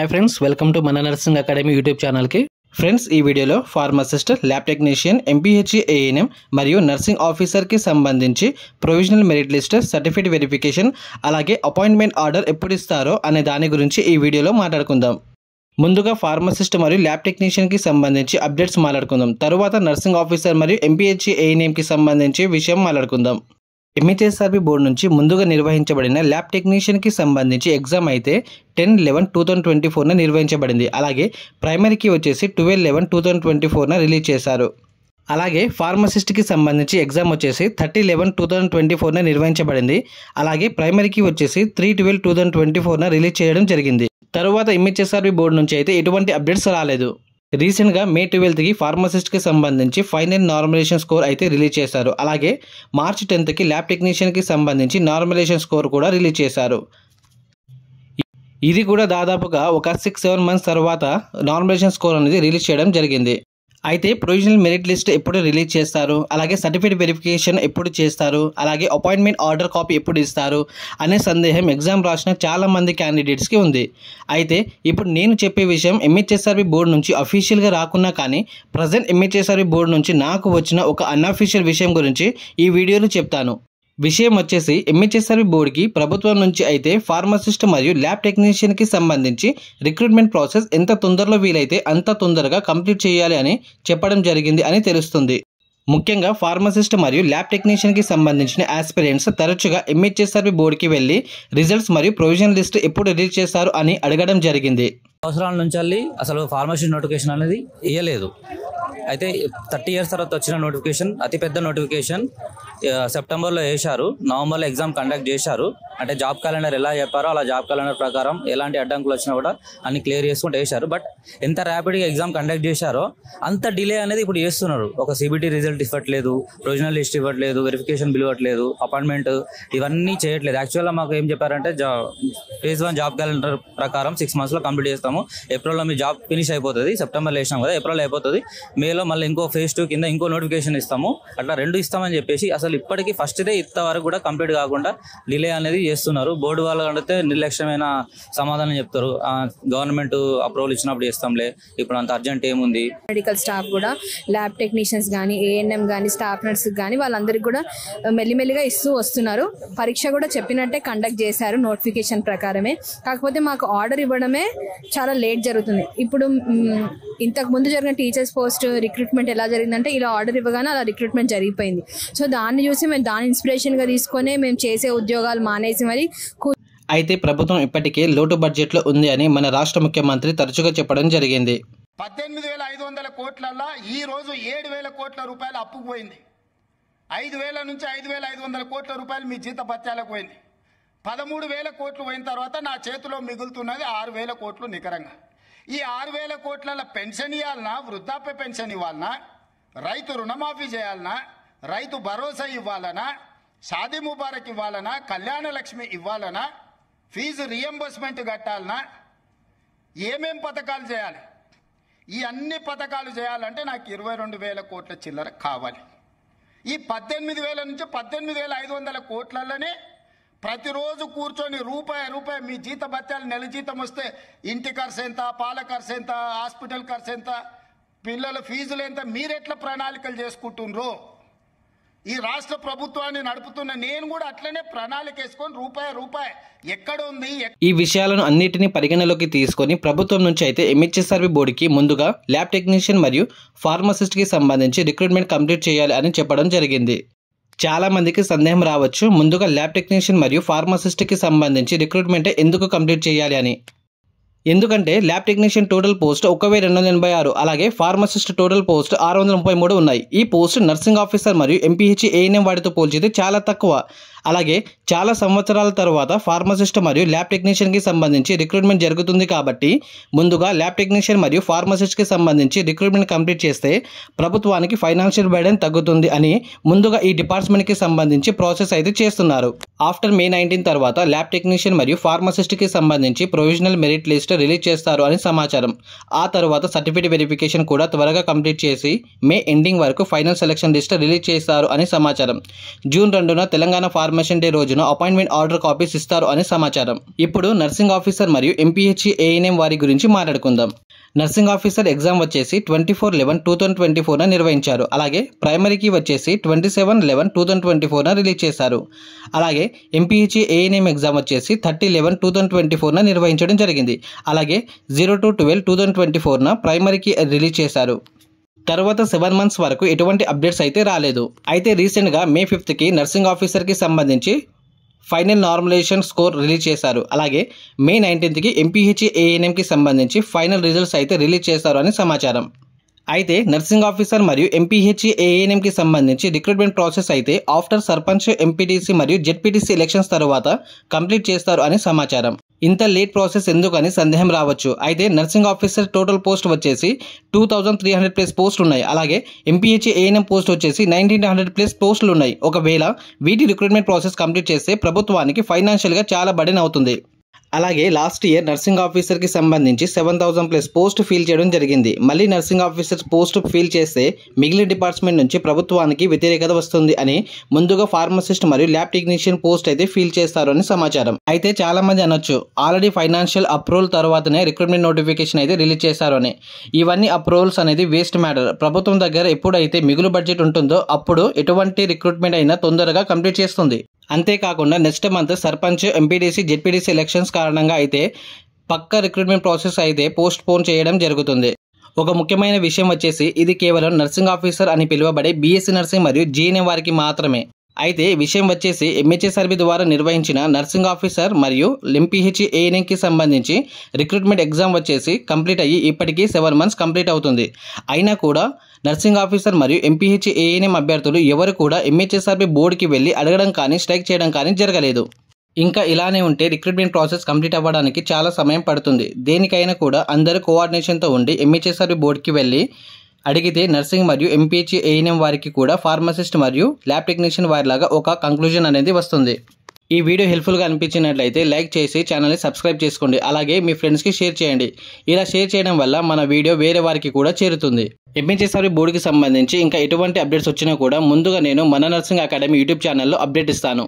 Hi friends, welcome to मन nursing academy YouTube channel की। Friends ఈ వీడియోలో ఫార్మసిస్ట్, ల్యాబ్ టెక్నీషియన్, ఎంపీహెచ్ఈ ఏఎన్ఎం మరియు నర్సింగ్ ఆఫీసర్కి సంబంధించి provisional merit list, certificate verification అలాగే అపాయింట్మెంట్ ఆర్డర్ ఎప్పుడు ఇస్తారో అనే దాని గురించి ఈ వీడియోలో మాట్లాడుకుందాం। ముందుగా ఫార్మసిస్ట్ మరియు ల్యాబ్ టెక్నీషియన్కి సంబంధించి అప్డేట్స్ మాట్లాడుకుందాం। తర్వాత నర్సింగ్ ఆఫీసర్ మరియు ఎంపీహెచ్ఈ ఏఎన్ఎంకి సంబంధించి విషయం మాట్లాడుకుందాం। ఎంహెచ్ఎస్ఆర్బి బోర్డు నుంచి ముందుగా నిర్వహించబడిన ల్యాబ్ టెక్నీషియన్కి సంబంధించి ఎగ్జామ్ అయితే 10/11/2024 నిర్వహించబడింది। అలాగే ప్రైమరీకి వచ్చేసి 12/11/2024 రిలీజ్ చేశారు। అలాగే ఫార్మసిస్ట్కి సంబంధించి ఎగ్జామ్ వచ్చేసి 30/11/2024 నిర్వహించబడింది। అలాగే ప్రైమరీకి వచ్చేసి 3/12/2024 రిలీజ్ చేయడం జరిగింది। తరువాత ఎంహెచ్ఎస్ఆర్బి బోర్డు నుంచి అయితే ఎటువంటి అప్డేట్స్ రాలేదు। రీసెంట్గా May 12కి ఫార్మసిస్ట్కి సంబంధించి ఫైనల్ నార్మలైజేషన్ స్కోర్ అయితే రిలీజ్ చేశారు। అలాగే March 10కి ల్యాబ్ టెక్నీషియన్కి సంబంధించి నార్మలైజేషన్ స్కోర్ కూడా రిలీజ్ చేశారు। ఇది కూడా దాదాపుగా ఒక 6-7 మంత్స్ తర్వాత నార్మలైజేషన్ స్కోర్ అనేది రిలీజ్ చేయడం జరిగింది। అయితే ప్రొవిజనల్ మెరిట్ లిస్ట్ ఎప్పుడు రిలీజ్ చేస్తారు, అలాగే సర్టిఫికేట్ వెరిఫికేషన్ ఎప్పుడు చేస్తారు, అలాగే అపాయింట్మెంట్ ఆర్డర్ కాపీ ఎప్పుడు ఇస్తారు అనే సందేహం ఎగ్జామ్ రాసిన చాలామంది క్యాండిడేట్స్కి ఉంది। అయితే ఇప్పుడు నేను చెప్పే విషయం ఎంహెచ్ఎస్ఆర్బి బోర్డు నుంచి అఫీషియల్గా రాకున్నా కానీ ప్రజెంట్ ఎంహెచ్ఎస్ఆర్బి బోర్డు నుంచి నాకు వచ్చిన ఒక అన్అఫీషియల్ విషయం గురించి ఈ వీడియోలో చెప్తాను। విషయం వచ్చేసి ఎంహెచ్ఎస్ఆర్బి బోర్డుకి ప్రభుత్వం నుంచి అయితే ఫార్మసిస్ట్ మరియు ల్యాబ్ టెక్నీషియన్కి సంబంధించి రిక్రూట్మెంట్ ప్రాసెస్ ఎంత తొందరలో వీలైతే అంత తొందరగా కంప్లీట్ చేయాలి అని చెప్పడం జరిగింది అని తెలుస్తుంది। ముఖ్యంగా ఫార్మసిస్ట్ మరియు ల్యాబ్ టెక్నీషియన్కి సంబంధించిన ఆస్పిరెంట్స్ తరచుగా ఎంహెచ్ఎస్ఆర్బి బోర్డుకి వెళ్ళి రిజల్ట్స్ మరియు ప్రొవిజనల్ లిస్ట్ ఎప్పుడు రిలీజ్ చేస్తారు అని అడగడం జరిగింది। అవసరాల నుంచి అసలు ఫార్మసీ నోటిఫికేషన్ అనేది ఇవ్వలేదు। అయితే 30 years తర్వాత వచ్చిన నోటిఫికేషన్, అతిపెద్ద నోటిఫికేషన్ సెప్టెంబర్లో వేశారు, నవంబర్లో ఎగ్జామ్ కండక్ట్ చేశారు। అంటే జాబ్ క్యాలెండర్ ఎలా చెప్పారో అలా జాబ్ క్యాలెండర్ ప్రకారం ఎలాంటి అడ్డంకులు వచ్చినా కూడా అన్ని క్లియర్ చేసుకుంటూ వేశారు। బట్ ఎంత ర్యాపిడ్గా ఎగ్జామ్ కండక్ట్ చేశారో అంత డిలే అనేది ఇప్పుడు చేస్తున్నారు। ఒక సిబిటీ రిజల్ట్ ఇవ్వట్లేదు, ప్రొవిజనల్ లిస్ట్ ఇవ్వట్లేదు, వెరిఫికేషన్ బిల్ ఇవ్వట్లేదు, అపాయింట్మెంట్ ఇవన్నీ చేయట్లేదు। యాక్చువల్గా మాకు ఏం చెప్పారంటే phase 1 జాబ్ క్యాలెండర్ ప్రకారం 6 monthsలో కంప్లీట్ చేస్తాము, ఏప్రిల్లో మీ జాబ్ ఫినిష్ అయిపోతుంది, సెప్టెంబర్లో వేసినాం కదా, ఏప్రిల్లో అయిపోతుంది, మేలో మళ్ళీ ఇంకో phase 2 కింద ఇంకో నోటిఫికేషన్ ఇస్తాము, అట్లా 2 ఇస్తామని చెప్పేసి అసలు ఇప్పటికీ ఫస్ట్దే ఇంతవరకు కూడా కంప్లీట్ కాకుండా డిలే అనేది చేస్తున్నారు। బోర్డు వాళ్ళు అంటే నిర్లక్ష్యమైన సమాధానం చెప్తారు, గవర్నమెంట్ అప్రూవల్ ఇచ్చినప్పుడు చేస్తాంలే, ఇప్పుడు అంత అర్జెంట్ ఏముంది। మెడికల్ స్టాఫ్ కూడా, ల్యాబ్ టెక్నీషియన్స్ కానీ, ఏఎన్ఎం కానీ, స్టాఫ్ నర్స్ కానీ వాళ్ళందరికీ కూడా మెల్లిమెల్లిగా ఇస్తూ వస్తున్నారు। పరీక్ష కూడా చెప్పినట్టే కండక్ట్ చేశారు నోటిఫికేషన్ ప్రకారమే, కాకపోతే మాకు ఆర్డర్ ఇవ్వడమే చాలా లేట్ జరుగుతుంది। ఇప్పుడు ఇంతకు ముందు జరిగిన టీచర్స్ పోస్ట్ రిక్రూట్మెంట్ ఎలా జరిగిందంటే ఇలా ఆర్డర్ ఇవ్వగానే అలా రిక్రూట్మెంట్ జరిగిపోయింది। సో దాన్ని చూసి మేము దాని ఇన్స్పిరేషన్గా తీసుకొని మేము చేసే ఉద్యోగాలు మానేసి మరి అయితే ప్రభుత్వం ఇప్పటికే లోటు బడ్జెట్లో ఉంది అని మన రాష్ట్ర ముఖ్యమంత్రి తరచుగా చెప్పడం జరిగింది। 18,500 కోట్లల్లో ఈ రోజు 7,000 కోట్ల రూపాయలు అప్పుకు పోయింది। 5,000 నుంచి 5,500 కోట్ల రూపాయలు మీ జీత భత్యాలకు పోయింది। 13,000 కోట్లు పోయిన తర్వాత నా చేతిలో మిగులుతున్నది 6,000 కోట్లు నికరంగా। ఈ 6,000 కోట్ల పెన్షన్ ఇవ్వాలన్నా, వృద్ధాప్య పెన్షన్ ఇవ్వాలన్నా, రైతు రుణమాఫీ చేయాలన్నా, రైతు భరోసా ఇవ్వాలన్నా, షాదీ ముబారక్ ఇవ్వాలన్నా, కళ్యాణ లక్ష్మి ఇవ్వాలన్నా, ఫీజు రియంబర్స్మెంట్ కట్టాలన్నా, ఏమేం పథకాలు చేయాలి, ఈ అన్ని పథకాలు చేయాలంటే నాకు 22,000 కోట్ల చిల్లర కావాలి। ఈ 18,000 నుంచి 18,500 కోట్లలోనే ప్రతిరోజు కూర్చొని రూపాయి మీ జీత భత్యాలు నెల జీతం వస్తే ఇంటి ఖర్చు ఎంత, పాల ఖర్చు ఎంత, హాస్పిటల్ ఖర్చు ఎంత, పిల్లల ఫీజులు ఎంత, మీరెట్లా ప్రణాళికలు చేసుకుంటున్నారో ఈ రాష్ట్ర ప్రభుత్వాన్ని నడుపుతున్న నేను కూడా అట్లనే ప్రణాళిక వేసుకొని రూపాయి ఎక్కడ ఉంది। ఈ విషయాలను అన్నిటినీ పరిగణలోకి తీసుకొని ప్రభుత్వం నుంచి అయితే ఎంహెచ్ఎస్ఆర్బి బోర్డుకి ముందుగా ల్యాబ్ టెక్నీషియన్ మరియు ఫార్మసిస్ట్కి సంబంధించి రిక్రూట్మెంట్ కంప్లీట్ చేయాలి అని చెప్పడం జరిగింది। చాలా మందికి సందేహం రావచ్చు, ముందుగా ల్యాబ్ టెక్నీషియన్ మరియు ఫార్మసిస్ట్కి సంబంధించి రిక్రూట్మెంట్ ఎందుకు కంప్లీట్ చేయాలి అని। ఎందుకంటే ల్యాబ్ టెక్నీషియన్ టోటల్ పోస్ట్ 1,286, అలాగే ఫార్మసిస్ట్ టోటల్ పోస్ట్ 633 ఉన్నాయి। ఈ పోస్ట్ నర్సింగ్ ఆఫీసర్ మరియు ఎంపీహెచ్ఈ ఏఎన్ఎం వాటితో పోల్చితే చాలా తక్కువ। అలాగే చాలా సంవత్సరాల తర్వాత ఫార్మసిస్ట్ మరియు ల్యాబ్ టెక్నీషియన్కి సంబంధించి రిక్రూట్మెంట్ జరుగుతుంది కాబట్టి ముందుగా ల్యాబ్ టెక్నీషియన్ మరియు ఫార్మసిస్ట్కి సంబంధించి రిక్రూట్మెంట్ కంప్లీట్ చేస్తే ప్రభుత్వానికి ఫైనాన్షియల్ బర్డెన్ తగ్గుతుంది అని ముందుగా ఈ డిపార్ట్మెంట్కి సంబంధించి ప్రాసెస్ అయితే చేస్తున్నారు। ఆఫ్టర్ మే 19 తర్వాత ల్యాబ్ టెక్నీషియన్ మరియు ఫార్మసిస్ట్కి సంబంధించి ప్రొవిజనల్ మెరిట్ లిస్ట్ రిలీజ్ చేస్తారు అని సమాచారం. ఆ తర్వాత సర్టిఫికేట్ వెరిఫికేషన్ కూడా త్వరగా కంప్లీట్ చేసి మే ఎండింగ్ వరకు ఫైనల్ సెలక్షన్ లిస్ట్ రిలీజ్ చేస్తారు అని సమాచారం. జూన్ 2న తెలంగాణ ఫార్మసిస్ట్ డే రోజున అపాయింట్మెంట్ ఆర్డర్ కాపీస్ ఇస్తారు అని సమాచారం. ఇప్పుడు నర్సింగ్ ఆఫీసర్ మరియు ఎంపీహెచ్ఈ ఏఎన్ఎం వారి గురించి మాట్లాడుకుందాం. నర్సింగ్ ఆఫీసర్ ఎగ్జామ్ వచ్చేసి 24/11/2024న నిర్వహించారు. అలాగే ప్రైమరీకి వచ్చేసి 27/11/2024న రిలీజ్ చేశారు. అలాగే ఎంపీహెచ్ఈ ఏఎన్ఎం ఎగ్జామ్ వచ్చేసి 30/11/2024న నిర్వహించడం జరిగింది. అలాగే 02/12/2024న ప్రైమరీకి రిలీజ్ చేశారు. తర్వాత 7 months వరకు ఎటువంటి అప్డేట్స్ అయితే రాలేదు. అయితే రీసెంట్గా మే 5కి నర్సింగ్ ఆఫీసర్కి సంబంధించి ఫైనల్ నార్మలైజేషన్ స్కోర్ రిలీజ్ చేశారు. అలాగే మే 19కి ఎంపీహెచ్ఈ ఏఎన్ఎంకి సంబంధించి ఫైనల్ రిజల్ట్స్ అయితే రిలీజ్ చేస్తారు అని సమాచారం. అయితే నర్సింగ్ ఆఫీసర్ మరియు ఎంపీహెచ్ఈ ఏఎన్ఎంకి సంబంధించి రిక్రూట్మెంట్ ప్రాసెస్ అయితే ఆఫ్టర్ సర్పంచ్, ఎంపీటీసీ మరియు జెడ్పీటీసీ ఎలక్షన్స్ తర్వాత కంప్లీట్ చేస్తారు అని సమాచారం. ఇంత లేట్ ప్రాసెస్ ఎందుకని సందేహం రావచ్చు. అయితే నర్సింగ్ ఆఫీసర్ టోటల్ పోస్ట్ వచ్చేసి 2300+ పోస్టులు ఉన్నాయి. అలాగే ఎంపీహెచ్ఈ ఏఎన్ఎం పోస్ట్ వచ్చేసి 1900+ పోస్టులు ఉన్నాయి. ఒకవేళ వీటి రిక్రూట్మెంట్ ప్రాసెస్ కంప్లీట్ చేస్తే ప్రభుత్వానికి ఫైనాన్షియల్గా చాలా బర్డెన్ అవుతుంది. అలాగే లాస్ట్ ఇయర్ నర్సింగ్ ఆఫీసర్కి సంబంధించి 7000+ పోస్ట్ ఫిల్ చేయడం జరిగింది. మళ్ళీ నర్సింగ్ ఆఫీసర్ పోస్ట్ ఫిల్ చేస్తే మిగిలిన డిపార్ట్మెంట్ నుంచి ప్రభుత్వానికి వ్యతిరేకత వస్తుంది అని ముందుగా ఫార్మసిస్ట్ మరియు ల్యాబ్ టెక్నీషియన్ పోస్ట్ అయితే ఫిల్ చేస్తారు అని సమాచారం. అయితే చాలా మంది అనొచ్చు ఆల్రెడీ ఫైనాన్షియల్ అప్రూవల్ తర్వాతనే రిక్రూట్మెంట్ నోటిఫికేషన్ అయితే రిలీజ్ చేశారు అని. ఇవన్నీ అప్రూవల్స్ అనేది వేస్ట్ మ్యాటర్. ప్రభుత్వం దగ్గర ఎప్పుడైతే మిగులు బడ్జెట్ ఉంటుందో అప్పుడు ఎటువంటి రిక్రూట్మెంట్ అయినా తొందరగా కంప్లీట్ చేస్తుంది. అంతేకాకుండా next month sarpanch, MPTC, ZPTC elections కారణంగా అయితే పక్క రిక్రూట్మెంట్ ప్రాసెస్ అయితే పోస్ట్ పోన్ చేయడం జరుగుతుంది. ఒక ముఖ్యమైన విషయం వచ్చేసి ఇది కేవలం నర్సింగ్ ఆఫీసర్ అని పిలువబడే బీఎస్సీ నర్సింగ్ మరియు జీఎన్ఎం వారికి మాత్రమే. అయితే విషయం వచ్చేసి ఎంహెచ్ఎస్ఆర్బీ ద్వారా నిర్వహించిన నర్సింగ్ ఆఫీసర్ మరియు ఎంపీహెచ్ఈ ఏఎన్ఎంకి సంబంధించి రిక్రూట్మెంట్ ఎగ్జామ్ వచ్చేసి కంప్లీట్ అయ్యి ఇప్పటికీ 7 months కంప్లీట్ అవుతుంది. అయినా కూడా నర్సింగ్ ఆఫీసర్ మరియు ఎంపీహెచ్ఈ ఏఎన్ఎం అభ్యర్థులు ఎవరు కూడా ఎంహెచ్ఎస్ఆర్బీ బోర్డుకి వెళ్ళి అడగడం కానీ స్ట్రైక్ చేయడం కానీ జరగలేదు. ఇంకా ఇలానే ఉంటే రిక్రూట్మెంట్ ప్రాసెస్ కంప్లీట్ అవ్వడానికి చాలా సమయం పడుతుంది. దేనికైనా కూడా అందరూ కోఆర్డినేషన్తో ఉండి ఎంహెచ్ఎస్ఆర్బీ బోర్డుకి వెళ్ళి అడిగితే నర్సింగ్ మరియు ఎంపీహెచ్ఈ ఏఎన్ఎం వారికి కూడా ఫార్మసిస్ట్ మరియు ల్యాబ్ టెక్నీషియన్ వారిలాగా ఒక కంక్లూజన్ అనేది వస్తుంది. ఈ వీడియో హెల్ప్ఫుల్గా అనిపించినట్లయితే లైక్ చేసి ఛానల్ని సబ్స్క్రైబ్ చేసుకోండి. అలాగే మీ ఫ్రెండ్స్కి షేర్ చేయండి. ఇలా షేర్ చేయడం వల్ల మన వీడియో వేరే వారికి కూడా చేరుతుంది. ఎంహెచ్ఎస్ఆర్బీ బోర్డుకి సంబంధించి ఇంకా ఎటువంటి అప్డేట్స్ వచ్చినా కూడా ముందుగా నేను మన నర్సింగ్ అకాడమీ యూట్యూబ్ ఛానల్లో అప్డేట్ ఇస్తాను.